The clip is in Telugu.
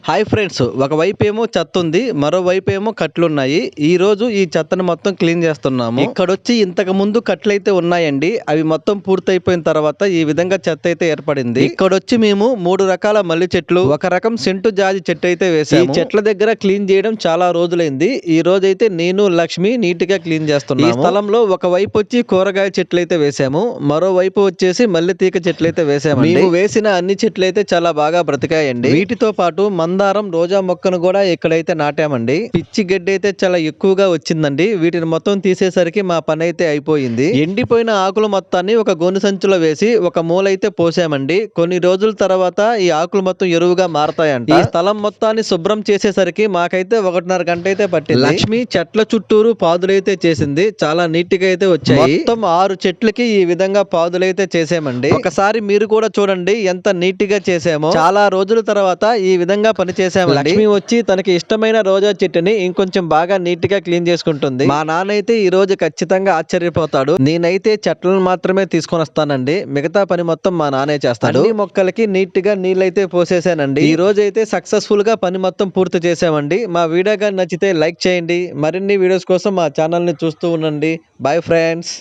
హాయ్ ఫ్రెండ్స్, ఒకవైపు ఏమో చెత్త ఉంది, మరోవైపు ఏమో కట్లున్నాయి. ఈ రోజు ఈ చెత్తను మొత్తం క్లీన్ చేస్తున్నాము. ఇక్కడొచ్చి ఇంతకు ముందు కట్లయితే ఉన్నాయండి. అవి మొత్తం పూర్తయిపోయిన తర్వాత ఈ విధంగా చెత్త అయితే ఏర్పడింది. ఇక్కడొచ్చి మేము 3 రకాల మల్లి చెట్లు, ఒక రకం సెంటు జాజి చెట్టు అయితే వేసాము. ఈ చెట్ల దగ్గర క్లీన్ చేయడం చాలా రోజులైంది. ఈ రోజు అయితే నేను లక్ష్మి నీట్ గా క్లీన్ చేస్తున్నాము. ఈ స్థలంలో ఒకవైపు వచ్చి కూరగాయ చెట్లు అయితే వేసాము, మరోవైపు వచ్చేసి మల్లె తీగ చెట్లు అయితే వేసాము. మేము వేసిన అన్ని చెట్లు అయితే చాలా బాగా బ్రతికాయండి. వీటితో పాటు మందారం, రోజా మొక్కను కూడా ఇక్కడైతే నాటామండి. పిచ్చి గడ్డి అయితే చాలా ఎక్కువగా వచ్చిందండి. వీటిని మొత్తం తీసేసరికి మా పని అయితే అయిపోయింది. ఎండిపోయిన ఆకులు మొత్తాన్ని ఒక గోను సంచులో వేసి ఒక మూలైతే పోసామండి. కొన్ని రోజుల తర్వాత ఈ ఆకులు మొత్తం ఎరువుగా మారతాయంట. ఈ స్థలం మొత్తాన్ని శుభ్రం చేసేసరికి మాకైతే 1.5 గంట అయితే పట్టింది. లక్ష్మి చెట్ల చుట్టూరు పాదులైతే చేసింది. చాలా నీట్ గా అయితే వచ్చాయి. మొత్తం 6 చెట్లకి ఈ విధంగా పాదులైతే చేసామండి. ఒకసారి మీరు కూడా చూడండి ఎంత నీట్ గా చేసామో. చాలా రోజుల తర్వాత ఈ విధంగా పని చేసాము. లక్ష్మి వచ్చి తనకి ఇష్టమైన రోజా చెట్టుని ఇంకొంచెం బాగా నీట్ గా క్లీన్ చేసుకుంటుంది. మా నాన్న అయితే ఈ రోజు ఖచ్చితంగా ఆశ్చర్యపోతాడు. నేనైతే చెట్లను మాత్రమే తీసుకొని వస్తానండి, మిగతా పని మొత్తం మా నాన్నే చేస్తాడు. ఈ మొక్కలకి నీట్ గా నీళ్ళైతే పోసేసానండి. ఈ రోజు అయితే సక్సెస్ఫుల్ గా పని మొత్తం పూర్తి చేసామండి. మా వీడియో కానీ నచ్చితే లైక్ చేయండి. మరిన్ని వీడియోస్ కోసం మా ఛానల్ ని చూస్తూ ఉండండి. Bye friends.